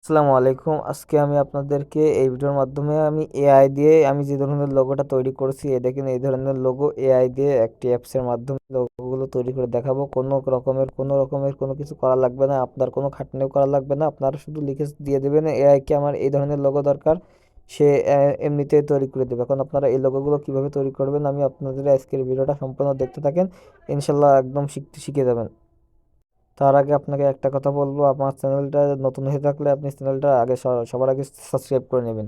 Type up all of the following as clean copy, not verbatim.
আসসালামু আলাইকুম। আজকে আমি আপনাদেরকে এই ভিডিওর মাধ্যমে আমি এআই দিয়ে আমি যে ধরনের লোগোটা তৈরি করেছি, দেখেন এই ধরনের লোগো এআই দিয়ে একটি অ্যাপসের মাধ্যমে লোগোগুলো তৈরি করে দেখাবো। কোনো রকমের কোনো কিছু করা লাগবে না, আপনার কোনো খাটনিও করা লাগবে না। আপনারা শুধু লিখে দিয়ে দেবেন এআইকে আমার এই ধরনের লোগো দরকার, সে এমনিতেই তৈরি করে দেবে। এখন আপনারা এই লোগোগুলো কিভাবে তৈরি করবেন আমি আপনাদের আজকের ভিডিওটা সম্পূর্ণ দেখতে থাকেন, ইনশাল্লাহ একদম শিখে যাবেন। তার আগে আপনাকে একটা কথা বলবো, আমার চ্যানেলটা নতুন হয়ে থাকলে আপনি চ্যানেলটা আগে সবার আগে সাবস্ক্রাইব করে নেবেন।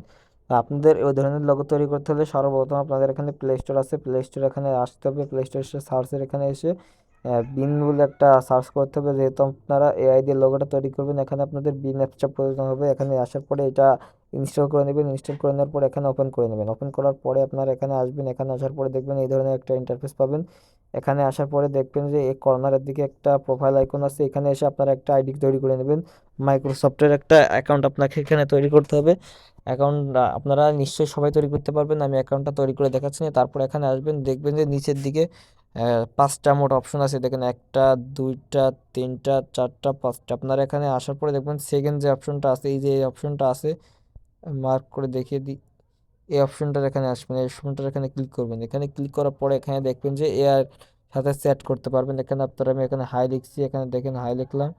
আপনাদের ওই ধরনের লোগো তৈরি করতে হলে সর্বপ্রথম আপনাদের এখানে প্লে স্টোর আছে, প্লে স্টোর এখানে আসতে হবে। প্লে স্টোর এসে সার্চের এখানে এসে বিন বলে একটা সার্চ করতে হবে। যেহেতু আপনারা এআই দিয়ে লোগোটা তৈরি করবেন, এখানে আপনাদের বিন অ্যাপসটা প্রয়োজন হবে। এখানে আসার পরে এটা ইনস্টল করে নেবেন। ইনস্টল করে নেওয়ার পরে এখানে ওপেন করে নেবেন। ওপেন করার পরে আপনারা এখানে আসবেন। এখানে আসার পরে দেখবেন এই ধরনের একটা ইন্টারফেস পাবেন। এখানে আসার পরে দেখবেন যে এই কর্নারের দিকে একটা প্রোফাইল আইকন আছে। এখানে এসে আপনারা একটা আইডি তৈরি করে নেবেন। মাইক্রোসফটের একটা অ্যাকাউন্ট আপনাকে এখানে তৈরি করতে হবে। অ্যাকাউন্ট আপনারা নিশ্চয়ই সবাই তৈরি করতে পারবেন, আমি অ্যাকাউন্টটা তৈরি করে দেখাচ্ছি না। তারপর এখানে আসবেন, দেখবেন যে নিচের দিকে পাঁচটা মোট অপশন আছে। দেখেন একটা, দুইটা, তিনটা, চারটা, পাঁচটা। আপনারা এখানে আসার পরে দেখবেন সেকেন্ড যে অপশনটা আছে, এই যে এই অপশনটা আছে, মার্ক করে দেখিয়ে দিই। এই অপশনটার এখানে আসবেন, এই অপশনটার এখানে ক্লিক করবেন। এখানে ক্লিক করার পরে এখানে দেখবেন যে এআর সাথে সেট করতে পারবেন। এখানে আপনারা, আমি এখানে হাই লিখছি, এখানে দেখেন হাই লিখলাম।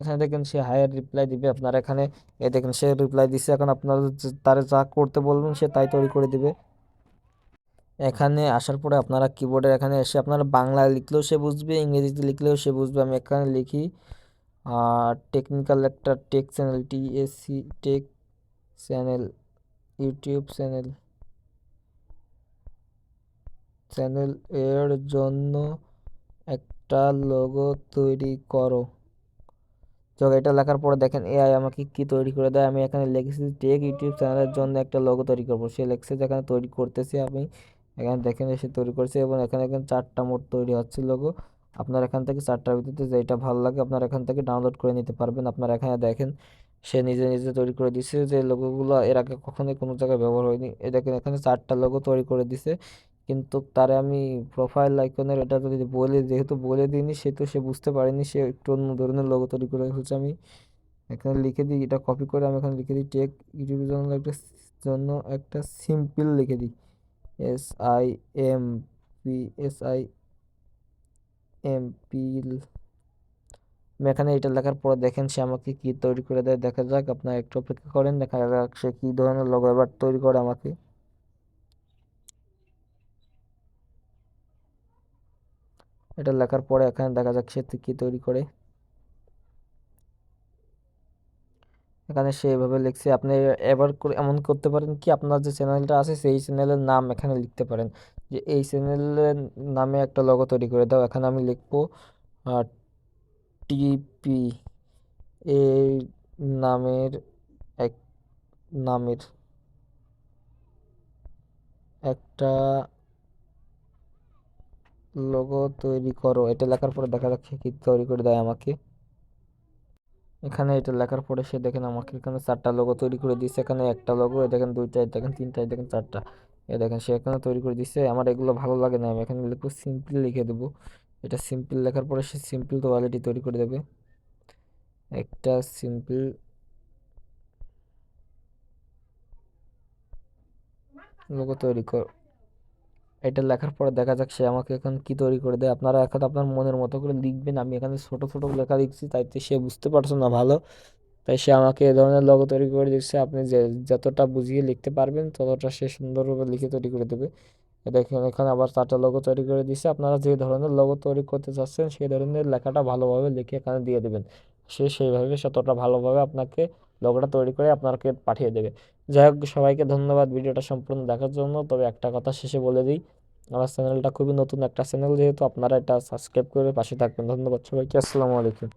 এখানে দেখেন সে হাইয়ের রিপ্লাই দিবে। আপনারা এখানে দেখেন সে রিপ্লাই দিচ্ছে। এখন আপনারা তারে যা করতে বলবেন সে তাই তৈরি করে দিবে। এখানে আসার পরে আপনারা কিবোর্ডের এখানে এসে আপনারা বাংলা লিখলেও সে বুঝবে, ইংরেজিতে লিখলেও সে বুঝবে। আমি এখানে লিখি টেকনিক্যাল একটা take channel, TSC take channel, YouTube channel, channel এর জন্য একটা লোগো তৈরি করো। তো এটা লেখার পরে দেখেন এআই আমাকে কি তৈরি করে দেয়। আমি এখানে লিখেছি টেক ইউটিউব চ্যানেলের জন্য একটা লোগো তৈরি করবো। সে লিখছে যে এখানে তৈরি করতেছি আমি। এখানে দেখেন এসে তৈরি করছে এবং এখানে চারটা মোট তৈরি হচ্ছে লোগো। আপনার এখান থেকে চারটার ভিতরে যেটা ভালো লাগে আপনার এখান থেকে ডাউনলোড করে নিতে পারবেন। আপনার এখানে দেখেন সে নিজে নিজে তৈরি করে দিছে, যে লোগোগুলো এর আগে কখনোই কোনো জায়গায় ব্যবহার হয়নি। এই দেখেন এখানে চারটা লোগো তৈরি করে দিছে। কিন্তু তারে আমি প্রোফাইল আইকনের এটা যদি বলে, যেহেতু বলে দিইনি সেহেতু সে বুঝতে পারেনি, সে একটু অন্য ধরনের লোগো তৈরি করে ফেলছে। আমি এখানে লিখে দিই, এটা কপি করে আমি এখানে লিখে দিই টেক ইউটিউবের জন্য একটা সিম্পল লিখে দিই, SIMP, SIMPL। আমি এখানে এটা লেখার পর দেখেন সে আমাকে কি তৈরি করে দেয়, দেখা যাক। আপনার একটু অপেক্ষা করেন, দেখা যাক সে কি ধরনের লোগো এবার তৈরি করে আমাকে। এটা লেখার পরে এখানে দেখা যাক সে কি তৈরি করে। এখানে সে এভাবে লিখছে। আপনি এবার করে এমন করতে পারেন কি, আপনার যে চ্যানেলটা আছে সেই চ্যানেলের নাম এখানে লিখতে পারেন, যে এই চ্যানেলের নামে একটা লোগো তৈরি করে দাও। এখানে আমি লিখবো টিপি, এই নামের এক নামের একটা লোগো তৈরি করো। এটা লেখার পরে দেখা যাচ্ছে কি তৈরি করে দেয় আমাকে। এখানে এটা লেখার পরে সে দেখেন আমাকে এখানে চারটা লোগো তৈরি করে দিচ্ছে। এখানে একটা লোগো, এ দেখেন দুইটা, এ দেখেন তিনটা, এ দেখেন চারটা। এ দেখেন সে এখানে তৈরি করে দিচ্ছে। আমার এগুলো ভালো লাগে না, আমি এখানে লিখবো সিম্পল লিখে দেবো। এটা সিম্পল লেখার পরে সে সিম্পল তো অলরেডি তৈরি করে দেবে। একটা সিম্পল লোগো তৈরি কর। এটা লেখার পরে দেখা যাক সে আমাকে এখন কি তৈরি করে দেয়। আপনারা এখন আপনার মনের মতো করে লিখবেন। আমি এখানে ছোট ছোট লেখা লিখছি, তাইতে সে বুঝতে পারছে না ভালো, তাই সে আমাকে এ ধরনের লোগো তৈরি করে দিচ্ছে। আপনি যতটা বুঝিয়ে লিখতে পারবেন ততটা সে সুন্দরভাবে লিখে তৈরি করে দেবে। দেখেন এখানে আবার চারটা লোগো তৈরি করে দিচ্ছে। আপনারা যে ধরনের লোগো তৈরি করতে চাচ্ছেন সেই ধরনের লেখাটা ভালোভাবে লিখে এখানে দিয়ে দেবেন। সে সেইভাবে ততটা ভালোভাবে আপনাকে লোগোটা তৈরি করে আপনাকে পাঠিয়ে দেবে। যাই হোক, সবাইকে ধন্যবাদ ভিডিওটা সম্পূর্ণ দেখার জন্য। তবে একটা কথা শেষে বলে দিই, আমার চ্যানেলটা খুবই নতুন একটা চ্যানেল, যেহেতু আপনারা এটা সাবস্ক্রাইব করে পাশে থাকবেন। ধন্যবাদ সবাইকে, আসসালামু আলাইকুম।